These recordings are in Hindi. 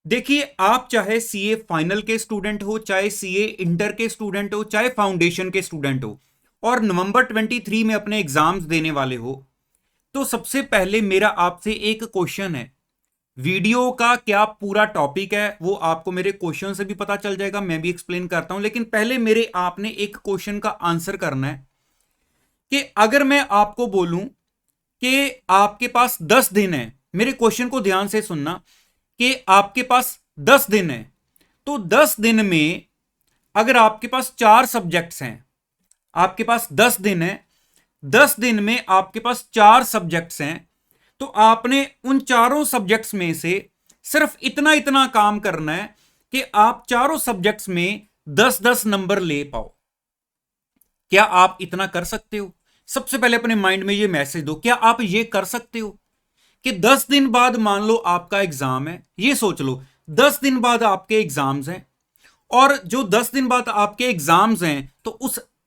देखिए, आप चाहे सीए फाइनल के स्टूडेंट हो, चाहे सीए इंटर के स्टूडेंट हो, चाहे फाउंडेशन के स्टूडेंट हो, और नवंबर 23 में अपने एग्जाम्स देने वाले हो, तो सबसे पहले मेरा आपसे एक क्वेश्चन है। वीडियो का क्या पूरा टॉपिक है वो आपको मेरे क्वेश्चन से भी पता चल जाएगा, मैं भी एक्सप्लेन करता हूं, लेकिन पहले मेरे आपने एक क्वेश्चन का आंसर करना है कि अगर मैं आपको बोलूं कि आपके पास 10 दिन है, मेरे क्वेश्चन को ध्यान से सुनना, कि आपके पास 10 दिन है, तो 10 दिन में अगर आपके पास 4 सब्जेक्ट्स हैं, आपके पास 10 दिन है, 10 दिन में आपके पास 4 सब्जेक्ट्स हैं, तो आपने उन चारों सब्जेक्ट्स में से सिर्फ इतना इतना काम करना है कि आप चारों सब्जेक्ट्स में 10-10 नंबर ले पाओ। क्या आप इतना कर सकते हो? सबसे पहले अपने माइंड में ये मैसेज दो, क्या आप ये कर सकते हो कि 10 दिन बाद मान लो आपका एग्जाम है, ये सोच लो 10 दिन बाद आपके एग्जाम्स हैं, और जो 10 दिन बाद आपके एग्जाम्स हैं तो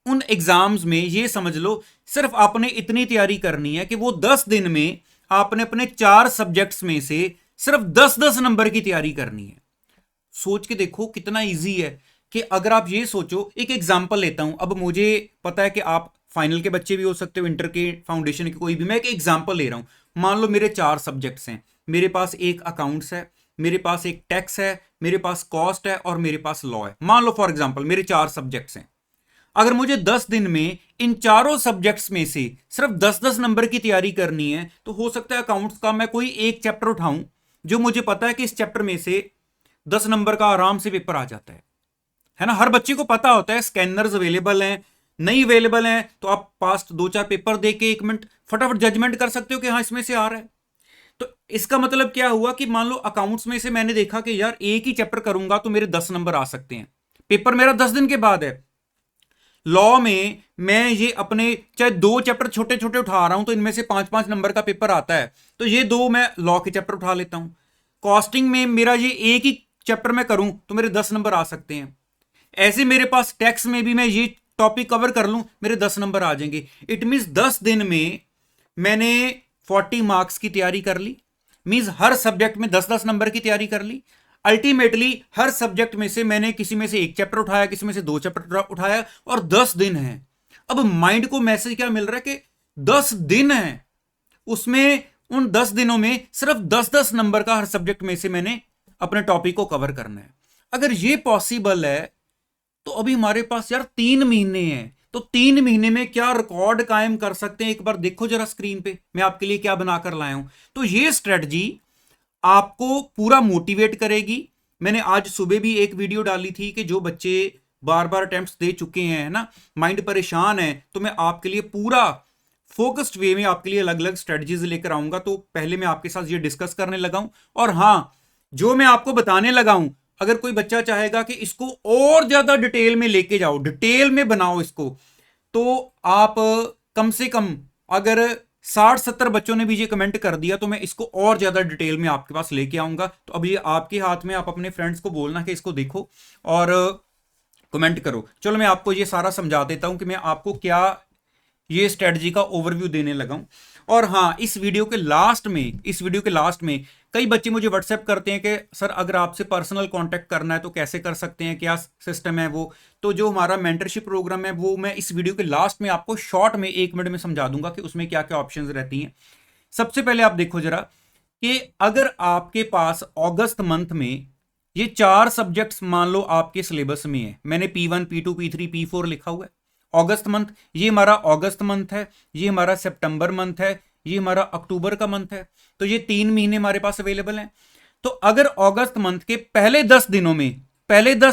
उन एग्जाम्स में ये समझ लो सिर्फ आपने इतनी तैयारी करनी है कि वो 10 दिन में आपने अपने 4 सब्जेक्ट्स में से सिर्फ 10-10 नंबर की तैयारी करनी है। सोच के देखो कितना इजी है। कि अगर आप ये सोचो, एक एग्जाम्पल लेता हूं, अब मुझे पता है कि आप फाइनल के बच्चे भी हो सकते हो, इंटर के, फाउंडेशन के, कोई भी, मैं एक एग्जाम्पल ले रहा हूं। मान लो मेरे 4 सब्जेक्ट्स हैं, मेरे पास एक अकाउंट्स है, मेरे पास एक टैक्स है, मेरे पास कॉस्ट है, और मेरे पास लॉ है। मान लो फॉर एग्जाम्पल मेरे 4 सब्जेक्ट्स हैं। अगर मुझे 10 दिन में इन चारों सब्जेक्ट्स में से सिर्फ 10-10 नंबर की तैयारी करनी है, तो हो सकता है अकाउंट्स का मैं कोई एक चैप्टर उठाऊं जो मुझे पता है कि इस चैप्टर में से 10 नंबर का आराम से पेपर आ जाता है ना। हर बच्चे को पता होता है स्कैनर्स अवेलेबल हैं, नहीं अवेलेबल हैं तो आप पास्ट 2-4 पेपर दे के 1 मिनट फटाफट जजमेंट कर सकते हो कि हाँ इसमें से आ रहा है। तो इसका मतलब क्या हुआ कि मान लो अकाउंट्स में से मैंने देखा कि यार एक ही चैप्टर करूंगा तो मेरे 10 नंबर आ सकते हैं, पेपर मेरा 10 दिन के बाद है। लॉ में मैं ये अपने चाहे 2 चैप्टर छोटे छोटे उठा रहा हूं तो इनमें से 5-5 नंबर का पेपर आता है, तो ये 2 मैं लॉ के चैप्टर उठा लेता हूं। कॉस्टिंग में मेरा ये एक ही चैप्टर में करूं तो मेरे 10 नंबर आ सकते हैं। ऐसे मेरे पास टैक्स में भी मैं ये टॉपिक कवर कर लूं, मेरे 10 नंबर आ जाएंगे। इट मीन्स 10 दिन में मैंने 40 मार्क्स की तैयारी कर ली, मीन्स हर सब्जेक्ट में 10-10 नंबर की तैयारी कर ली। अल्टीमेटली हर सब्जेक्ट में से मैंने किसी में से एक चैप्टर उठाया, किसी में से 2 चैप्टर उठाया, और 10 दिन है। अब माइंड को मैसेज क्या मिल रहा है कि 10 दिन है, उसमें उन 10 दिनों में सिर्फ 10-10 नंबर का हर सब्जेक्ट में से मैंने अपने टॉपिक को कवर करना है। अगर ये पॉसिबल है तो अभी हमारे पास यार 3 महीने हैं, तो 3 महीने में क्या रिकॉर्ड कायम कर सकते हैं, एक बार देखो जरा स्क्रीन पे मैं आपके लिए क्या बनाकर लाया हूं। तो ये स्ट्रेटजी आपको पूरा मोटिवेट करेगी। मैंने आज सुबह भी एक वीडियो डाली थी कि जो बच्चे बार बार अटेम्प्ट्स दे चुके हैं, है ना, माइंड परेशान है, तो मैं आपके लिए पूरा फोकस्ड वे में आपके लिए अलग अलग स्ट्रेटजीज लेकर आऊंगा। तो पहले मैं आपके साथ ये डिस्कस करने लगा हूं, और हाँ, जो मैं आपको बताने लगा हूं, अगर कोई बच्चा चाहेगा कि इसको और ज्यादा डिटेल में लेके जाओ, डिटेल में बनाओ इसको, तो आप कम से कम अगर 60-70 बच्चों ने भी ये कमेंट कर दिया तो मैं इसको और ज्यादा डिटेल में आपके पास लेके आऊंगा। तो अब ये आपके हाथ में, आप अपने फ्रेंड्स को बोलना कि इसको देखो और कमेंट करो। चलो मैं आपको ये सारा समझा देता हूं कि मैं आपको क्या ये स्ट्रेटजी का ओवरव्यू देने लगा हूं। और हाँ, इस वीडियो के लास्ट में कई बच्चे मुझे व्हाट्सएप करते हैं कि सर अगर आपसे पर्सनल कांटेक्ट करना है तो कैसे कर सकते हैं, क्या सिस्टम है वो। तो जो हमारा मेंटरशिप प्रोग्राम है वो मैं इस वीडियो के लास्ट में आपको शॉर्ट में 1 मिनट में समझा दूंगा कि उसमें क्या क्या ऑप्शंस रहती हैं। सबसे पहले आप देखो जरा कि अगर आपके पास अगस्त मंथ में ये 4 सब्जेक्ट्स मान लो आपके सिलेबस में है, मैंने P1 P2 P3 P4 लिखा हुआ है। अगस्त मंथ, ये हमारा अगस्त मंथ है, ये हमारा सितंबर मंथ है, ये हमारा अक्टूबर का मंथ है। तो ये 3 महीने हमारे पास अवेलेबल हैं। तो अगर अगस्त मंथ के पहले 10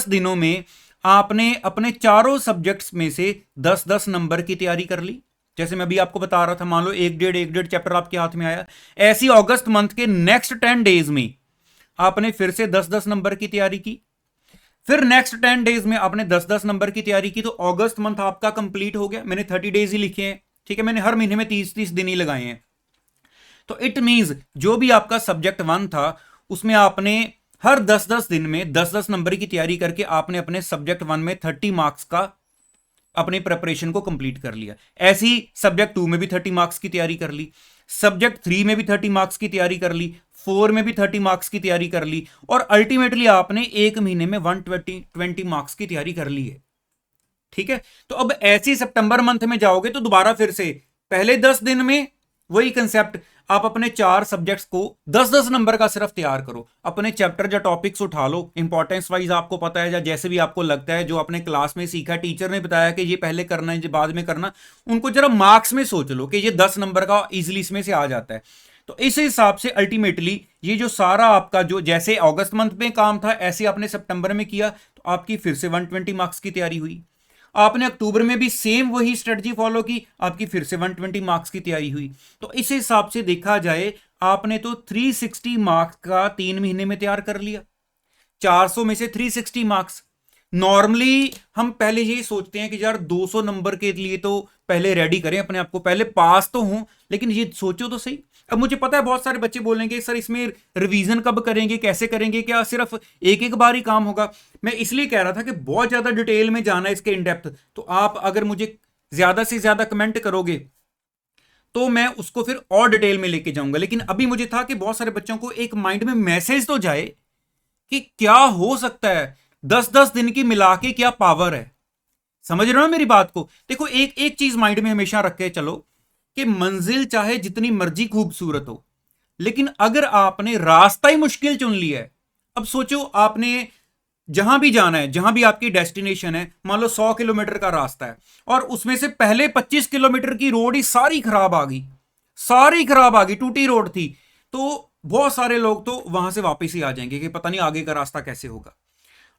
दिनों में आपने अपने चारों सब्जेक्ट्स में से 10-10 नंबर की तैयारी कर ली, जैसे मैं अभी आपको बता रहा था, मान लो एक डेढ़ चैप्टर आपके हाथ में आया, ऐसी अगस्त मंथ के नेक्स्ट 10 डेज में आपने फिर से 10-10 नंबर की तैयारी की, फिर नेक्स्ट 10 डेज में आपने 10-10 नंबर की तैयारी की, तो अगस्त मंथ आपका कंप्लीट हो गया। मैंने 30 डेज ही लिखे हैं, ठीक है, मैंने हर महीने में 30-30 दिन ही लगाए हैं। तो इट मींस जो भी आपका सब्जेक्ट 1 था उसमें आपने हर 10-10 दिन में 10-10 नंबर की तैयारी करके आपने अपने सब्जेक्ट 1 में 30 मार्क्स का अपनी प्रिपरेशन को कंप्लीट कर लिया। ऐसी सब्जेक्ट 2 में भी 30 मार्क्स की तैयारी कर ली, सब्जेक्ट 3 में भी 30 मार्क्स की तैयारी कर ली, 4 में भी 30 मार्क्स की तैयारी कर ली और अल्टीमेटली आपने एक महीने में 120 मार्क्स की तैयारी कर ली है। ठीक है, तो अब ऐसे सितंबर मंथ में जाओगे तो दोबारा फिर से पहले 10 दिन में वही कंसेप्ट, आप अपने 4 सब्जेक्ट्स को 10-10 नंबर का सिर्फ तैयार करो। अपने चैप्टर या टॉपिक्स उठा लो, इंपॉर्टेंस वाइज आपको पता है या जैसे भी आपको लगता है, जो अपने क्लास में सीखा, टीचर ने बताया कि ये पहले करना है, ये बाद में करना, उनको जरा मार्क्स में सोच लो कि ये 10 नंबर का इजिली इसमें से आ जाता है। तो इस हिसाब से अल्टीमेटली ये जो सारा आपका जो जैसे अगस्त मंथ में काम था ऐसे आपने सितंबर में किया तो आपकी फिर से 120 मार्क्स की तैयारी हुई। आपने अक्टूबर में भी सेम वही स्ट्रेटजी फॉलो की, आपकी फिर से 120 मार्क्स की तैयारी हुई। तो इस हिसाब से देखा जाए आपने तो 360 मार्क्स का 3 महीने में तैयार कर लिया। 400 में से 360 मार्क्स। नॉर्मली हम पहले यही सोचते हैं कि यार 200 नंबर के लिए तो पहले रेडी करें अपने आप को, पहले पास तो हूं, लेकिन ये सोचो तो सही। अब मुझे पता है बहुत सारे बच्चे बोलेंगे सर इसमें रिवीजन कब करेंगे, कैसे करेंगे, क्या सिर्फ एक एक बार ही काम होगा। मैं इसलिए कह रहा था कि बहुत ज्यादा डिटेल में जाना है इसके इन डेप्थ, तो आप अगर मुझे ज्यादा से ज्यादा कमेंट करोगे तो मैं उसको फिर और डिटेल में लेके जाऊंगा। लेकिन अभी मुझे था कि बहुत सारे बच्चों को एक माइंड में मैसेज तो जाए कि क्या हो सकता है 10-10 दिन की मिला के क्या पावर है। समझ रहे हो मेरी बात को? देखो एक एक चीज माइंड में हमेशा रख के चलो कि मंजिल चाहे जितनी मर्जी खूबसूरत हो, लेकिन अगर आपने रास्ता ही मुश्किल चुन लिया है, अब सोचो आपने जहां भी जाना है, जहां भी आपकी डेस्टिनेशन है, मान लो 100 किलोमीटर का रास्ता है और उसमें से पहले 25 किलोमीटर की रोड ही सारी खराब आ गई, सारी खराब आ गई, टूटी रोड थी, तो बहुत सारे लोग तो वहां से वापस ही आ जाएंगे कि पता नहीं आगे का रास्ता कैसे होगा।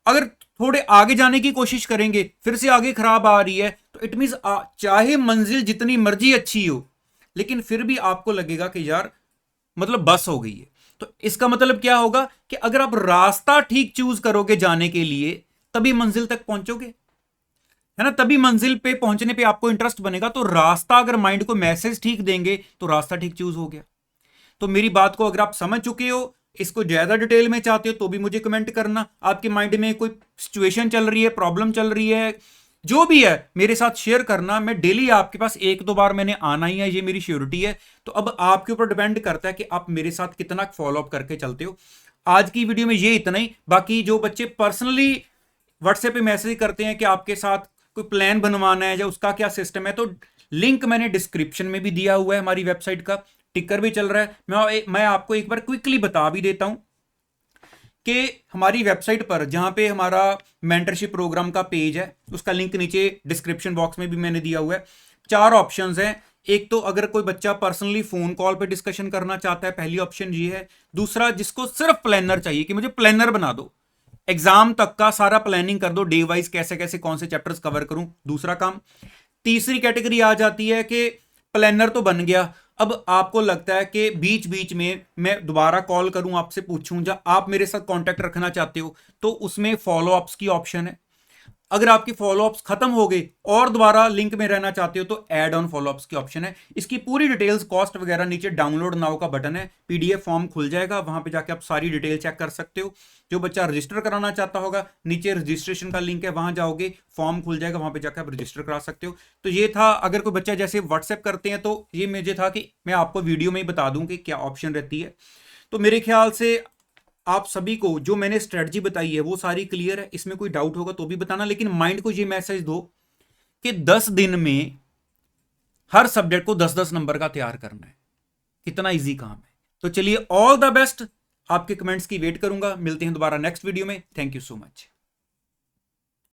अगर थोड़े आगे जाने की कोशिश करेंगे फिर से आगे खराब आ रही है, तो इट मीन चाहे मंजिल जितनी मर्जी अच्छी हो लेकिन फिर भी आपको लगेगा कि यार मतलब बस हो गई है। तो इसका मतलब क्या होगा कि अगर आप रास्ता ठीक चूज करोगे जाने के लिए तभी मंजिल तक पहुंचोगे, है ना, तभी मंजिल पे पहुंचने पे आपको इंटरेस्ट बनेगा। तो रास्ता अगर माइंड को मैसेज ठीक देंगे तो रास्ता ठीक चूज हो गया। तो मेरी बात को अगर आप समझ चुके हो, इसको ज्यादा डिटेल में चाहते हो तो भी मुझे कमेंट करना। आपके माइंड में कोई सिचुएशन चल रही है, प्रॉब्लम चल रही है, जो भी है मेरे साथ शेयर करना। मैं डेली आपके पास 1-2 बार मैंने आना ही है, ये मेरी श्योरिटी है। तो अब आपके ऊपर डिपेंड करता है कि आप मेरे साथ कितना फॉलो अप करके चलते हो। आज की वीडियो में ये इतना ही। बाकी जो बच्चे पर्सनली व्हाट्सएप पे मैसेज करते हैं कि आपके साथ कोई प्लान बनवाना है या उसका क्या सिस्टम है, तो लिंक मैंने डिस्क्रिप्शन में भी दिया हुआ है, हमारी वेबसाइट का टिकर भी चल रहा है। मैं आपको एक बार क्विकली बता भी देता हूं कि हमारी वेबसाइट पर जहां पे हमारा मेंटरशिप प्रोग्राम का पेज है उसका लिंक नीचे डिस्क्रिप्शन बॉक्स में भी मैंने दिया हुआ है। 4 ऑप्शंस हैं। एक तो अगर कोई बच्चा पर्सनली फोन कॉल पे डिस्कशन करना चाहता है, पहली ऑप्शन ये है। दूसरा, जिसको सिर्फ प्लानर चाहिए कि मुझे प्लानर बना दो, एग्जाम तक का सारा प्लानिंग कर दो, डे वाइज कैसे कैसे कौन से चैप्टर्स कवर करूं, दूसरा काम। तीसरी कैटेगरी आ जाती है कि प्लानर तो बन गया, अब आपको लगता है कि बीच बीच में मैं दोबारा कॉल करूं, आपसे पूछूं, या आप मेरे साथ कांटेक्ट रखना चाहते हो तो उसमें फॉलो अप्स की ऑप्शन है। अगर आपकी फॉलोअप्स खत्म हो गए और दोबारा लिंक में रहना चाहते हो तो ऐड ऑन फॉलोअप्स की ऑप्शन है। इसकी पूरी डिटेल्स, कॉस्ट वगैरह नीचे डाउनलोड नाउ का बटन है, पीडीएफ फॉर्म खुल जाएगा, वहां पे जाके आप सारी डिटेल चेक कर सकते हो। जो बच्चा रजिस्टर कराना चाहता होगा नीचे रजिस्ट्रेशन का लिंक है, वहां जाओगे, फॉर्म खुल जाएगा, वहां पे जाके आप रजिस्टर करा सकते हो। तो ये था, अगर कोई बच्चा जैसे व्हाट्सएप करते हैं तो ये मुझे था कि मैं आपको वीडियो में ही बता दूं कि क्या ऑप्शन रहती है। तो मेरे ख्याल से आप सभी को जो मैंने स्ट्रेटजी बताई है वो सारी क्लियर है। इसमें कोई डाउट होगा तो भी बताना, लेकिन माइंड को ये मैसेज दो कि 10 दिन में हर सब्जेक्ट को 10-10 नंबर का तैयार करना है। कितना इजी काम है। तो चलिए, ऑल द बेस्ट। आपके कमेंट्स की वेट करूंगा। मिलते हैं दोबारा नेक्स्ट वीडियो में। Thank you so much.